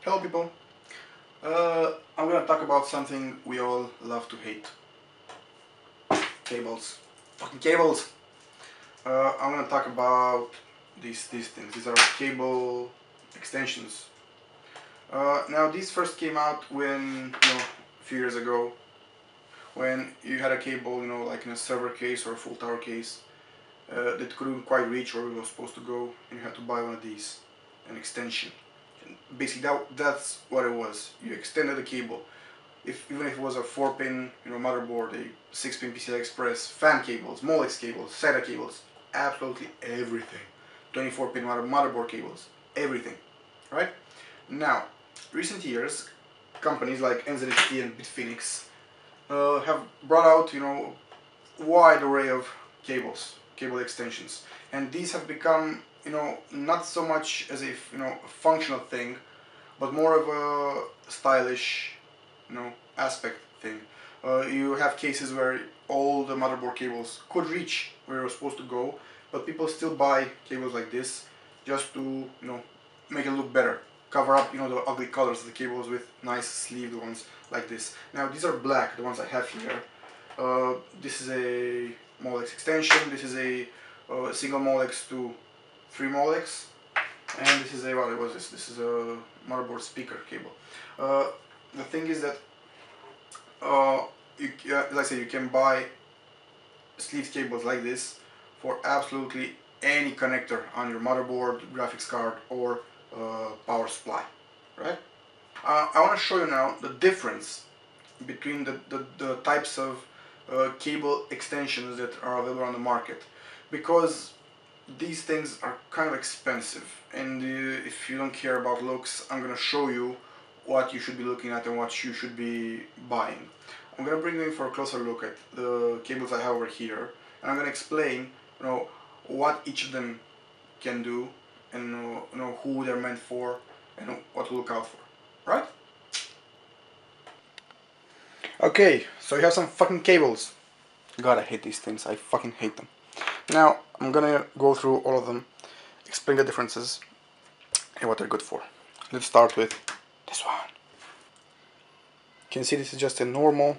Hello people. I'm gonna talk about something we all love to hate. Cables. Fucking cables! I'm gonna talk about these things. These are cable extensions. Now these first came out when, a few years ago, when you had a cable, like in a server case or a full tower case, that couldn't quite reach where it was supposed to go, and you had to buy one of these, an extension. And basically that's what it was. You extended the cable. Even if it was a 4-pin motherboard, a 6-pin PCI Express, fan cables, Molex cables, SATA cables, absolutely everything. 24-pin motherboard cables, everything, right? Now, recent years, companies like NZXT and Bitfinex have brought out wide array of cable extensions, and these have become not so much as a functional thing, but more of a stylish aspect thing. You have cases where all the motherboard cables could reach where you're supposed to go, but people still buy cables like this just to make it look better, cover up the ugly colors of the cables with nice sleeved ones like this. Now these are black, the ones I have here. This is a Molex extension. This is a single Molex to 3 Molex, and this is a what was this? This is a motherboard speaker cable. The thing is that like I said, you can buy sleeved cables like this for absolutely any connector on your motherboard, graphics card, or power supply, right? I want to show you now the difference between the types of cable extensions that are available on the market, because these things are kind of expensive, and if you don't care about looks, I'm gonna show you what you should be looking at and what you should be buying. I'm gonna bring you in for a closer look at the cables I have over here, and I'm gonna explain what each of them can do, and who they're meant for, and what to look out for, right? Okay, so you have some fucking cables. God, I hate these things. I fucking hate them. Now, I'm gonna go through all of them, explain the differences, and what they're good for. Let's start with this one. You can see this is just a normal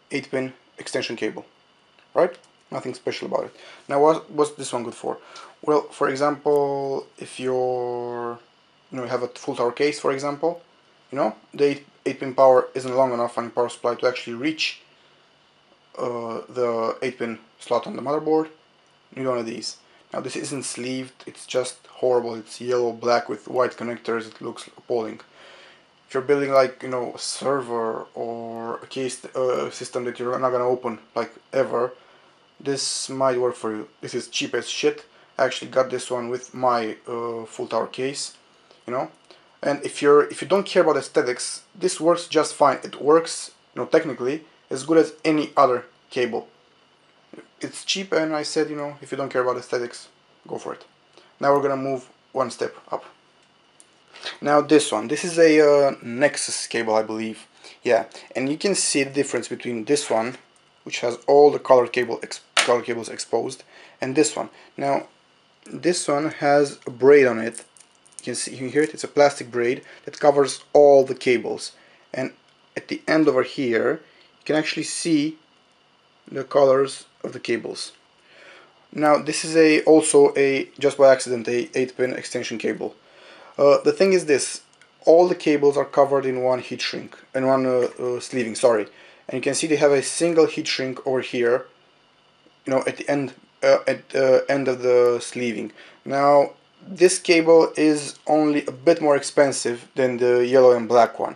8-pin extension cable, right? Nothing special about it. Now, what's this one good for? Well, for example, if you have a full tower case, for example, the 8-pin power isn't long enough on your power supply to actually reach the 8-pin slot on the motherboard. You need one of these. Now this isn't sleeved, it's just horrible. It's yellow black with white connectors. It looks appalling. If you're building like a server or a case system that you're not gonna open like ever, this might work for you. This is cheap as shit. I actually got this one with my full tower case, and if you don't care about aesthetics, this works just fine. It works technically as good as any other cable. It's cheap, and I said, if you don't care about aesthetics, go for it. Now we're gonna move one step up. Now this one, this is a Nexus cable, I believe. Yeah, and you can see the difference between this one, which has all the color cables exposed, and this one. Now, this one has a braid on it. You can hear it. It's a plastic braid that covers all the cables, and at the end over here, you can actually see the colors of the cables. Now this is also just by accident a 8-pin extension cable. The thing is this: all the cables are covered in one heat shrink, in one sleeving. Sorry, and you can see they have a single heat shrink over here. At the end of the sleeving. Now this cable is only a bit more expensive than the yellow and black one.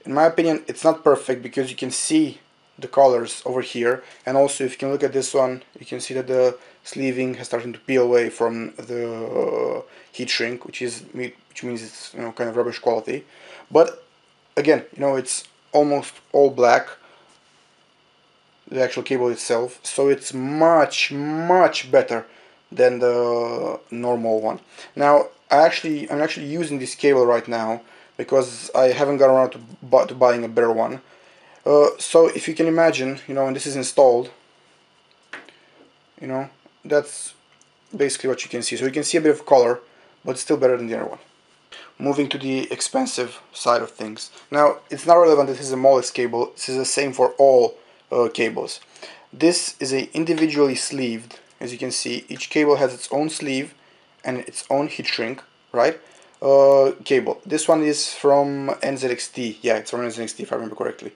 In my opinion, it's not perfect because you can see the colors over here, and also if you can look at this one, you can see that the sleeving has started to peel away from the heat shrink, which means it's kind of rubbish quality. But again, it's almost all black, the actual cable itself, so it's much better than the normal one. Now I'm actually using this cable right now because I haven't got around to buying a better one. So if you can imagine, when this is installed, that's basically what you can see. So you can see a bit of color, but it's still better than the other one. moving to the expensive side of things. Now, it's not relevant that this is a Molex cable. This is the same for all cables. This is a individually sleeved, as you can see. Each cable has its own sleeve and its own heat shrink, right? Cable. This one is from NZXT. Yeah, it's from NZXT if I remember correctly.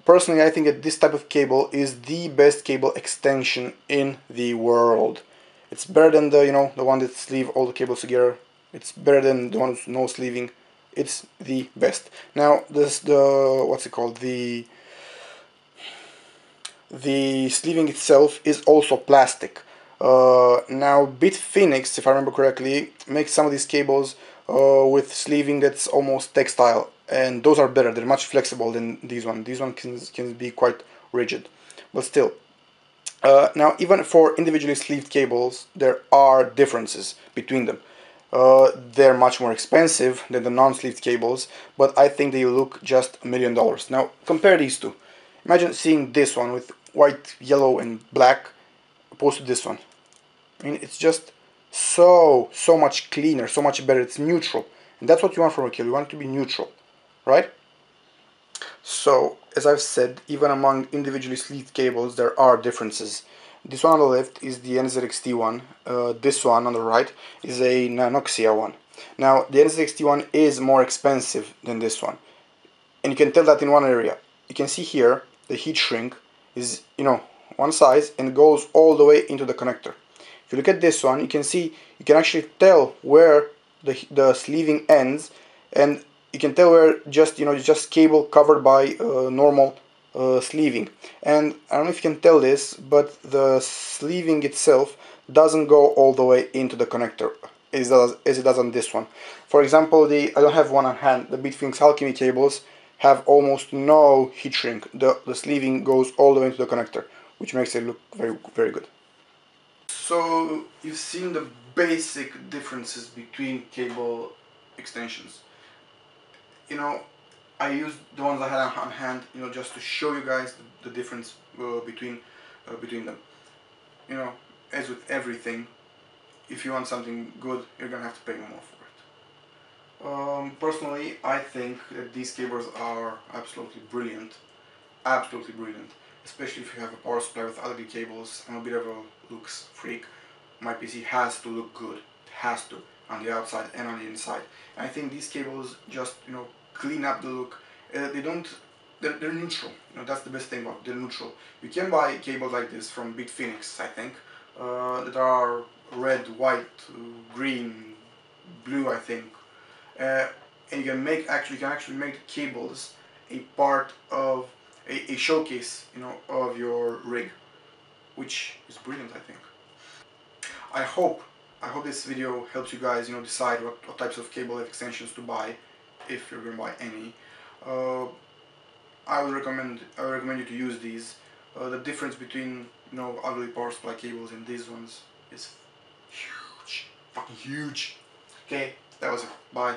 Personally, I think that this type of cable is the best cable extension in the world. It's better than the one that sleeve all the cables together. It's better than the one with no sleeving. It's the best. Now, what's it called? The sleeving itself is also plastic. Now, Bitfinex, if I remember correctly, makes some of these cables with sleeving that's almost textile, and those are better. They're much flexible than these ones. These ones can be quite rigid, but still. Now, even for individually sleeved cables, there are differences between them. They're much more expensive than the non-sleeved cables, but I think they look just $1,000,000. Now, compare these two. Imagine seeing this one with white, yellow, and black opposed to this one. I mean, it's just so much cleaner, so much better. It's neutral, and that's what you want from a cable. You want it to be neutral, right? So, as I've said, even among individually sleeved cables, there are differences. This one on the left is the NZXT one. This one on the right is a Nanoxia one. Now, the NZXT one is more expensive than this one, and you can tell that in one area. You can see here the heat shrink is, one size and goes all the way into the connector. If you look at this one, you can actually tell where the sleeving ends, and you can tell where just cable covered by normal sleeving. And I don't know if you can tell this, but the sleeving itself doesn't go all the way into the connector as it does on this one. For example, I don't have one on hand. The Bitfinex Alchemy cables have almost no heat shrink. The sleeving goes all the way into the connector, which makes it look very, very good. So you've seen the basic differences between cable extensions. I used the ones I had on hand, just to show you guys the difference between them. As with everything, if you want something good, you're gonna have to pay more for it. Personally, I think that these cables are absolutely brilliant. Absolutely brilliant. Especially if you have a power supply with LED cables. I'm a bit of a looks freak. My PC has to look good. It has to, on the outside and on the inside. And I think these cables just, clean up the look. They're neutral. That's the best thing about it. They're neutral. You can buy cables like this from Bitfinex, I think, that are red, white, green, blue, I think. And you can actually make the cables a part of a showcase, of your rig, which is brilliant, I think. I hope this video helps you guys, decide what types of cable extensions to buy, if you're gonna buy any. I would recommend you to use these. The difference between ugly power supply cables and these ones is huge, fucking huge. Okay, that was it. Bye.